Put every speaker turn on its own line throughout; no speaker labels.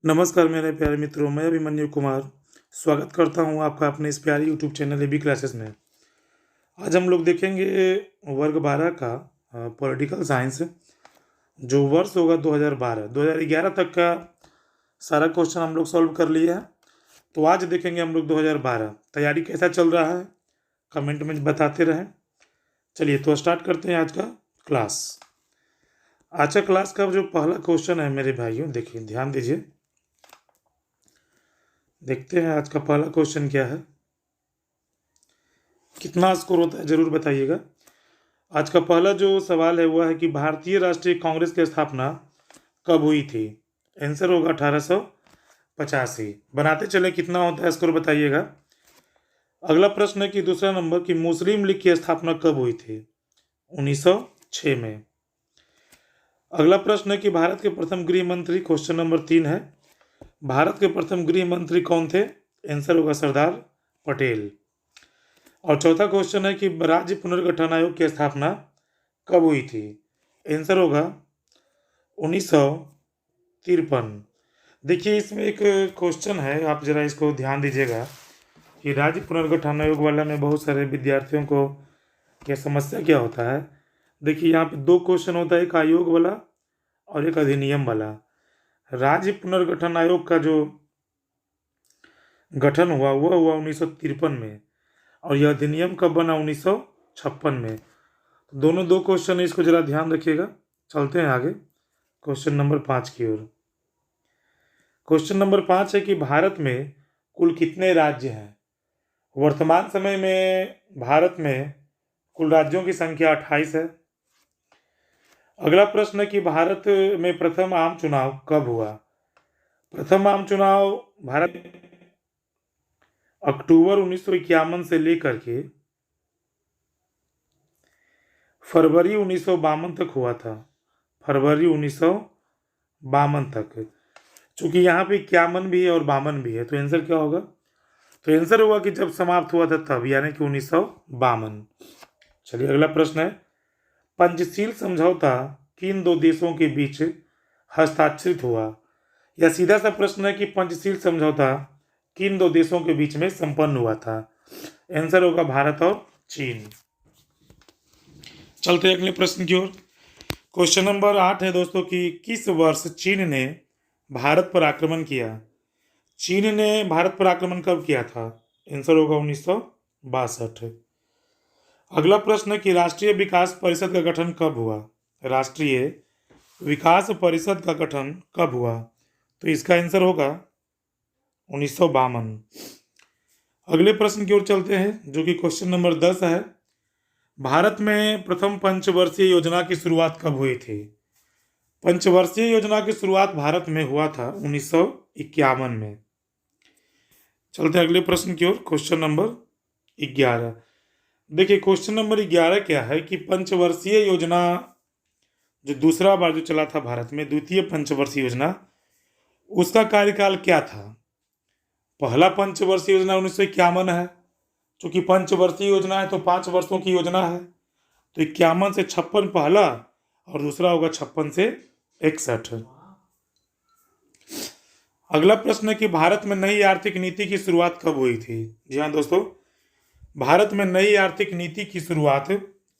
नमस्कार मेरे प्यारे मित्रों, मैं अभिमन्यु कुमार स्वागत करता हूं आपका अपने इस प्यारे यूट्यूब चैनल एबी क्लासेस में। आज हम लोग देखेंगे वर्ग 12 का पॉलिटिकल साइंस, जो वर्ष होगा 2012 2011 तक का सारा क्वेश्चन हम लोग सॉल्व कर लिए हैं। तो आज देखेंगे हम लोग 2012 तैयारी कैसा चल रहा है, कमेंट में बताते रहें। चलिए तो स्टार्ट करते हैं आज का क्लास। आज का क्लास का जो पहला क्वेश्चन है मेरे भाइयों, देखिए ध्यान दीजिए, देखते हैं आज का पहला क्वेश्चन क्या है, कितना स्कोर होता है जरूर बताइएगा। आज का पहला जो सवाल है वह है कि भारतीय राष्ट्रीय कांग्रेस की स्थापना कब हुई थी। आंसर होगा 1885। बनाते चले कितना होता है स्कोर बताइएगा। अगला प्रश्न है कि दूसरा नंबर की मुस्लिम लीग की स्थापना कब हुई थी। 1906 में। अगला प्रश्न है कि भारत के प्रथम गृह मंत्री, क्वेश्चन नंबर 3 है, भारत के प्रथम गृह मंत्री कौन थे। आंसर होगा सरदार पटेल। और चौथा क्वेश्चन है कि राज्य पुनर्गठन आयोग की स्थापना कब हुई थी। आंसर होगा 1953। देखिए इसमें एक क्वेश्चन है, आप जरा इसको ध्यान दीजिएगा कि राज्य पुनर्गठन आयोग वाला में बहुत सारे विद्यार्थियों को क्या समस्या क्या होता है। देखिए यहाँ पे दो क्वेश्चन होता है, एक आयोग वाला और एक अधिनियम वाला। राज्य पुनर्गठन आयोग का जो गठन हुआ वह हुआ 1953 में, और यह अधिनियम कब बना, 1956 में। तो दोनों दो क्वेश्चन है, इसको जरा ध्यान रखिएगा। चलते हैं आगे क्वेश्चन नंबर 5 की ओर। क्वेश्चन नंबर 5 है कि भारत में कुल कितने राज्य हैं। वर्तमान समय में भारत में कुल राज्यों की संख्या 28 है। अगला प्रश्न है कि भारत में प्रथम आम चुनाव कब हुआ। प्रथम आम चुनाव भारत अक्टूबर 1951 से लेकर के फरवरी 1952 तक हुआ था। फरवरी 1952 तक। चूंकि यहाँ पे 51 भी है और 52 भी है, तो आंसर क्या होगा। तो आंसर होगा कि जब समाप्त हुआ था तब, यानी कि 1952। चलिए अगला प्रश्न है, पंचशील समझौता किन दो देशों के बीच हस्ताक्षरित हुआ। यह सीधा सा प्रश्न है कि पंचशील समझौता किन दो देशों के बीच में संपन्न हुआ था। आंसर होगा भारत और चीन। चलते हैं अगले प्रश्न की ओर। क्वेश्चन नंबर 8 है दोस्तों कि किस वर्ष चीन ने भारत पर आक्रमण किया। चीन ने भारत पर आक्रमण कब किया था। आंसर होगा 1962। अगला प्रश्न है कि राष्ट्रीय विकास परिषद का गठन कब हुआ। राष्ट्रीय विकास परिषद का गठन कब हुआ, तो इसका आंसर होगा 1952। अगले प्रश्न की ओर चलते हैं जो कि क्वेश्चन नंबर 10 है, भारत में प्रथम पंचवर्षीय योजना की शुरुआत कब हुई थी। पंचवर्षीय योजना की शुरुआत भारत में हुआ था 1951 में। चलते हैं अगले प्रश्न की ओर, क्वेश्चन नंबर 11। देखिए क्वेश्चन नंबर 11 क्या है कि पंचवर्षीय योजना जो दूसरा बार जो चला था भारत में, द्वितीय पंचवर्षीय योजना, उसका कार्यकाल क्या था। पहला पंचवर्षीय योजना 1951 है, चूंकि पंचवर्षीय योजना है तो 5 वर्षों की योजना है, तो 51 से 56 पहला और दूसरा होगा 56 से 61। अगला प्रश्न है कि भारत में नई आर्थिक नीति की शुरुआत कब हुई थी। जी हाँ दोस्तों, भारत में नई आर्थिक नीति की शुरुआत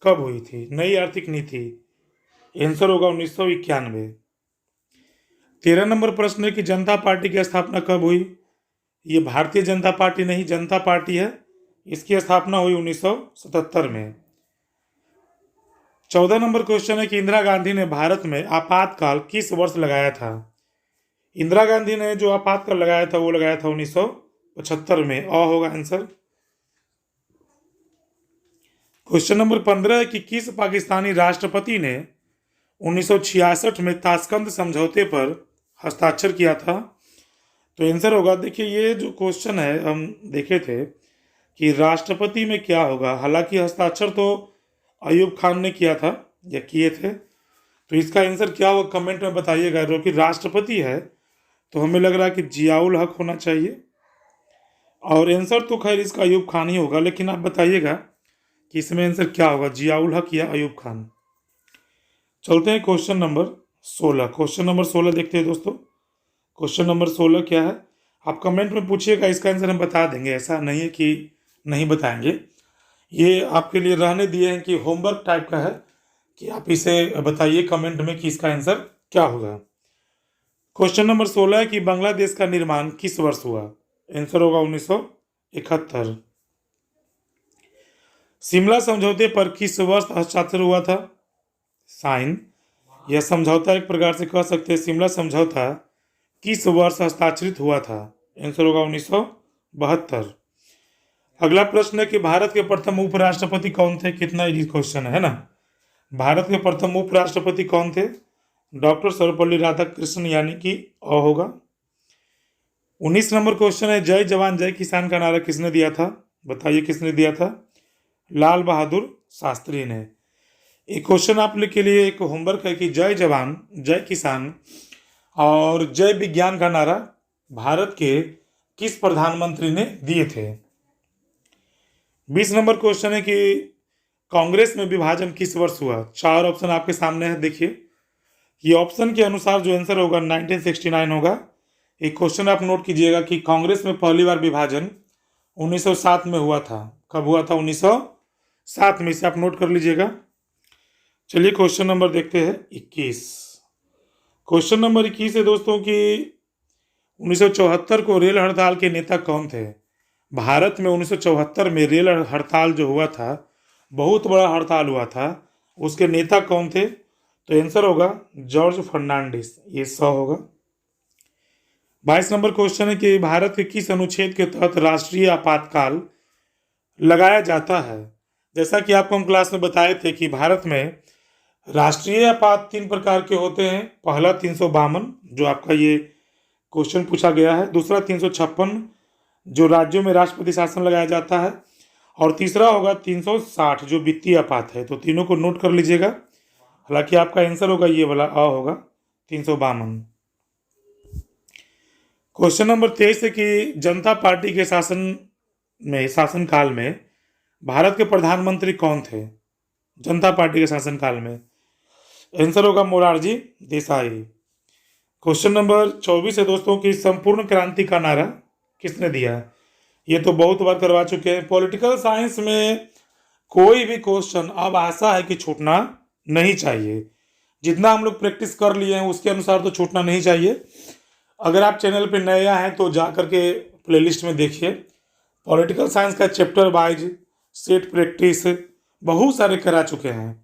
कब हुई थी। नई आर्थिक नीति, आंसर होगा 1991। 13 नंबर प्रश्न है कि जनता पार्टी की स्थापना कब हुई। ये भारतीय जनता पार्टी नहीं, जनता पार्टी है, इसकी स्थापना हुई 1977 में। 14 नंबर क्वेश्चन है कि इंदिरा गांधी ने भारत में आपातकाल किस वर्ष लगाया था। इंदिरा गांधी ने जो आपातकाल लगाया था वो लगाया था 1975 में। होगा आंसर। क्वेश्चन नंबर 15 है कि किस पाकिस्तानी राष्ट्रपति ने 1966 में ताशकंद समझौते पर हस्ताक्षर किया था। तो आंसर होगा, देखिए ये जो क्वेश्चन है हम देखे थे कि राष्ट्रपति में क्या होगा, हालांकि हस्ताक्षर तो अयूब खान ने किया था या किए थे, तो इसका आंसर क्या होगा कमेंट में बताइएगा। जो कि राष्ट्रपति है तो हमें लग रहा है कि जियाउल हक होना चाहिए, और आंसर तो खैर इसका अयूब खान ही होगा, लेकिन आप बताइएगा कि इसमें आंसर क्या होगा, जियाउल हक या अयूब खान। चलते हैं क्वेश्चन नंबर 16। क्वेश्चन नंबर 16 देखते हैं दोस्तों। क्वेश्चन नंबर 16 क्या है, आप कमेंट में पूछिएगा, इसका आंसर हम बता देंगे, ऐसा नहीं है कि नहीं बताएंगे। ये आपके लिए रहने दिए हैं कि होमवर्क टाइप का है कि आप इसे बताइए कमेंट में कि इसका आंसर क्या होगा। क्वेश्चन नंबर 16 है कि बांग्लादेश का निर्माण किस वर्ष हुआ? आंसर होगा 1971। शिमला समझौते पर किस वर्ष हस्ताक्षर हुआ था? साइन। यह समझौता एक प्रकार से कह सकते हैं शिमला समझौता किस वर्ष हस्ताक्षरित हुआ था? आंसर होगा 1972। अगला प्रश्न है कि भारत के प्रथम उपराष्ट्रपति कौन थे? कितना इजी क्वेश्चन है ना। भारत के प्रथम उपराष्ट्रपति कौन थे? डॉक्टर सर्वपल्ली राधाकृष्णन, यानी कि अ होगा। 19 नंबर क्वेश्चन है, जय जवान जय किसान का नारा किसने दिया था? बताइए किसने दिया था? लाल बहादुर शास्त्री ने। एक क्वेश्चन आप लोग के लिए एक होमवर्क है कि जय जवान जय किसान और जय विज्ञान का नारा भारत के किस प्रधानमंत्री ने दिए थे? 20 नंबर क्वेश्चन है कि कांग्रेस में विभाजन किस वर्ष हुआ? 4 ऑप्शन आपके सामने है, देखिए। ये ऑप्शन के अनुसार जो आंसर होगा 1969 होगा। एक क्वेश्चन आप नोट कीजिएगा कि कांग्रेस में पहली बार विभाजन 1907 में हुआ था। कब हुआ था? 1907 में। इसे आप नोट कर लीजिएगा। चलिए क्वेश्चन नंबर देखते हैं 21। क्वेश्चन नंबर 21 है दोस्तों कि 1974 को रेल हड़ताल के नेता कौन थे? भारत में 1974 में रेल हड़ताल जो हुआ था, बहुत बड़ा हड़ताल हुआ था, उसके नेता कौन थे? तो आंसर होगा जॉर्ज फर्नांडिस, ये 100 होगा। 22 नंबर क्वेश्चन है कि भारत के किस अनुच्छेद के तहत राष्ट्रीय आपातकाल लगाया जाता है? जैसा कि आपको हम क्लास में बताए थे कि भारत में राष्ट्रीय आपात 3 प्रकार के होते हैं। पहला 352 जो आपका ये क्वेश्चन पूछा गया है, दूसरा 356 जो राज्यों में राष्ट्रपति शासन लगाया जाता है, और तीसरा होगा 360 जो वित्तीय आपात है। तो तीनों को नोट कर लीजिएगा। हालांकि आपका आंसर होगा ये वाला अ होगा 352। क्वेश्चन नंबर 23 है कि जनता पार्टी के शासनकाल में भारत के प्रधानमंत्री कौन थे? जनता पार्टी के शासनकाल में आंसर होगा मोरारजी देसाई। क्वेश्चन नंबर 24 है दोस्तों कि संपूर्ण क्रांति का नारा किसने दिया? ये तो बहुत बार करवा चुके हैं। पॉलिटिकल साइंस में कोई भी क्वेश्चन अब आशा है कि छूटना नहीं चाहिए। जितना हम लोग प्रैक्टिस कर लिए हैं उसके अनुसार तो छूटना नहीं चाहिए। अगर आप चैनल पे नए हैं तो जा करके प्लेलिस्ट में देखिए, पॉलिटिकल साइंस का चैप्टर वाइज सेट प्रैक्टिस बहुत सारे करा चुके हैं।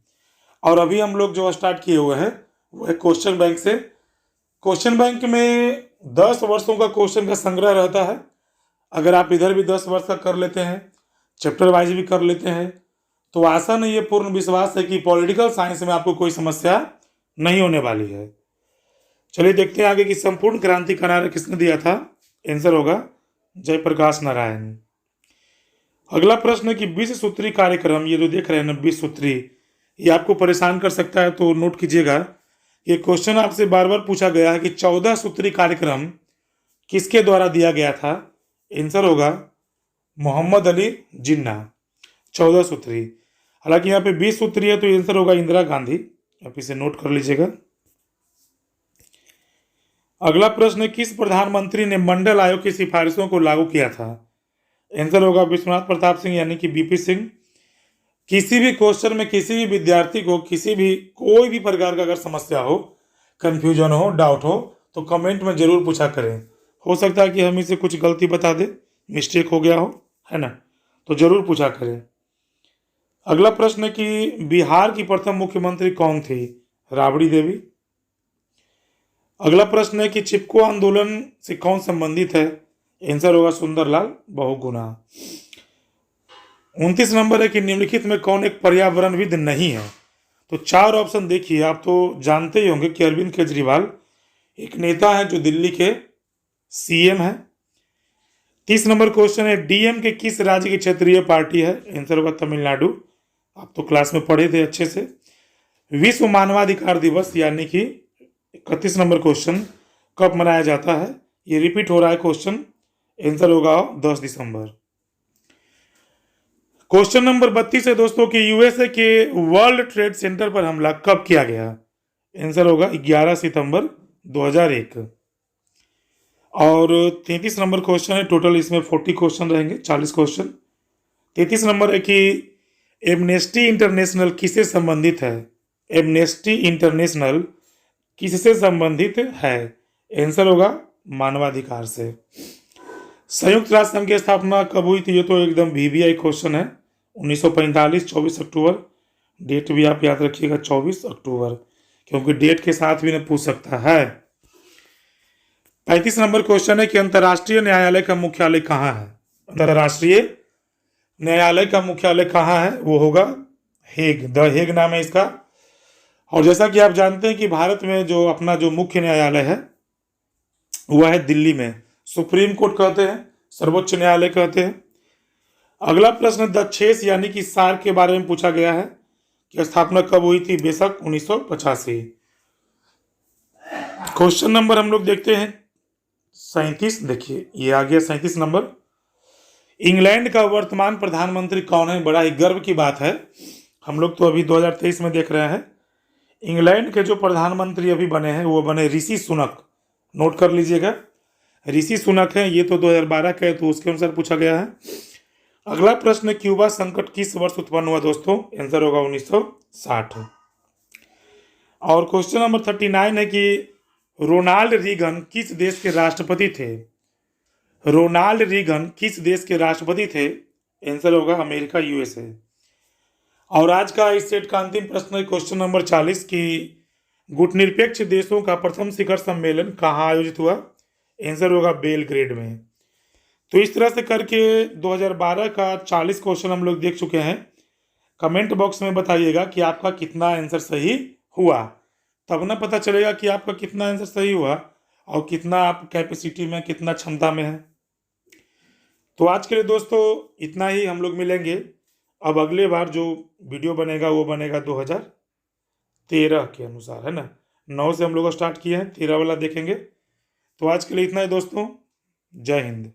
और अभी हम लोग जो स्टार्ट किए हुए हैं वो है क्वेश्चन बैंक से। क्वेश्चन बैंक में 10 वर्षों का क्वेश्चन का संग्रह रहता है। अगर आप इधर भी 10 वर्ष का कर लेते हैं, चैप्टर वाइज भी कर लेते हैं, तो आशा नहीं है, पूर्ण विश्वास है कि पॉलिटिकल साइंस में आपको कोई समस्या नहीं होने वाली है। चलिए देखते हैं आगे कि संपूर्ण क्रांति का नारा किसने दिया था? आंसर होगा जयप्रकाश नारायण। अगला प्रश्न है कि 20 सूत्री कार्यक्रम, ये जो देख रहे हैं ना 20 सूत्री, ये आपको परेशान कर सकता है, तो नोट कीजिएगा। ये क्वेश्चन आपसे बार बार पूछा गया है कि 14 सूत्री कार्यक्रम किसके द्वारा दिया गया था? आंसर होगा मोहम्मद अली जिन्ना। 14 सूत्री, हालांकि यहाँ पे 20 सूत्री है तो आंसर होगा इंदिरा गांधी। आप इसे नोट कर लीजिएगा। अगला प्रश्न है किस प्रधानमंत्री ने मंडल आयोग की सिफारिशों को लागू किया था? आंसर होगा विश्वनाथ प्रताप सिंह यानी कि बीपी सिंह। किसी भी क्वेश्चन में किसी भी विद्यार्थी को कोई भी प्रकार का अगर समस्या हो, कंफ्यूजन हो, डाउट हो, तो कमेंट में जरूर पूछा करें। हो सकता है कि हम इसे कुछ गलती बता दें, मिस्टेक हो गया हो, है ना, तो जरूर पूछा करें। अगला प्रश्न है कि बिहार की प्रथम मुख्यमंत्री कौन थी? राबड़ी देवी। अगला प्रश्न है कि चिपको आंदोलन से कौन संबंधित है? आंसर होगा सुंदरलाल बहुगुणा। 29 नंबर है कि निम्नलिखित में कौन एक पर्यावरणविद नहीं है? तो 4 ऑप्शन देखिए। आप तो जानते ही होंगे कि अरविंद केजरीवाल एक नेता है जो दिल्ली के सीएम है। 30 नंबर क्वेश्चन है डीएम के किस राज्य की क्षेत्रीय पार्टी है? आंसर होगा तमिलनाडु। आप तो क्लास में पढ़े थे अच्छे से। विश्व मानवाधिकार दिवस यानी कि 31 नंबर क्वेश्चन कब मनाया जाता है? ये रिपीट हो रहा है क्वेश्चन। आंसर होगा 10 दिसंबर। क्वेश्चन नंबर 32 है दोस्तों कि यूएसए के वर्ल्ड ट्रेड सेंटर पर हमला कब किया गया? आंसर होगा 11 सितंबर 2001। और 33 नंबर क्वेश्चन है, टोटल इसमें 40 क्वेश्चन रहेंगे, 40 क्वेश्चन। 33 नंबर है कि एमनेस्टी इंटरनेशनल किससे संबंधित है? एमनेस्टी इंटरनेशनल किससे संबंधित है? आंसर होगा मानवाधिकार से। संयुक्त राष्ट्र संघ की स्थापना कब हुई थी? ये तो एकदम वीवीआई क्वेश्चन है। 1945, 24 अक्टूबर। डेट भी आप याद रखिएगा, 24 अक्टूबर, क्योंकि डेट के साथ भी न पूछ सकता है। 35 नंबर क्वेश्चन है कि अंतर्राष्ट्रीय न्यायालय का मुख्यालय कहाँ है? अंतर्राष्ट्रीय न्यायालय का मुख्यालय कहाँ है? वो होगा हेग, द हेग नाम है इसका। और जैसा कि आप जानते हैं कि भारत में जो अपना जो मुख्य न्यायालय है वह है दिल्ली में। सुप्रीम कोर्ट कहते हैं, सर्वोच्च न्यायालय कहते हैं। अगला प्रश्न दक्षेस यानी कि सार्क के बारे में पूछा गया है कि स्थापना कब हुई थी? बेशक 1985। क्वेश्चन नंबर हम लोग देखते हैं 37। देखिए ये आ गया 37 नंबर। इंग्लैंड का वर्तमान प्रधानमंत्री कौन है? बड़ा ही गर्व की बात है, हम लोग तो अभी 2023 में देख रहे हैं। इंग्लैंड के जो प्रधानमंत्री अभी बने हैं वो बने ऋषि सुनक। नोट कर लीजिएगा, ऋषि सुनक है। ये तो 2012 का है, तो उसके अनुसार पूछा गया है। अगला प्रश्न, क्यूबा संकट किस वर्ष उत्पन्न हुआ दोस्तों? आंसर होगा 1960। और क्वेश्चन नंबर 39 है कि रोनाल्ड रीगन किस देश के राष्ट्रपति थे? रोनाल्ड रीगन किस देश के राष्ट्रपति थे? आंसर होगा अमेरिका, यूएसए। और आज का इस सेट का अंतिम प्रश्न है क्वेश्चन नंबर 40 की गुटनिरपेक्ष देशों का प्रथम शिखर सम्मेलन कहाँ आयोजित हुआ? आंसर होगा बेलग्रेड में। तो इस तरह से करके 2012 का 40 क्वेश्चन हम लोग देख चुके हैं। कमेंट बॉक्स में बताइएगा कि आपका कितना आंसर सही हुआ, तब ना पता चलेगा कि आपका कितना आंसर सही हुआ और कितना आप कैपेसिटी में, कितना क्षमता में है। तो आज के लिए दोस्तों इतना ही, हम लोग मिलेंगे। अब अगले बार जो वीडियो बनेगा वो बनेगा 2013 के अनुसार, है ना। 9 से हम लोग स्टार्ट किए हैं, 13 वाला देखेंगे। तो आज के लिए इतना ही दोस्तों, जय हिंद।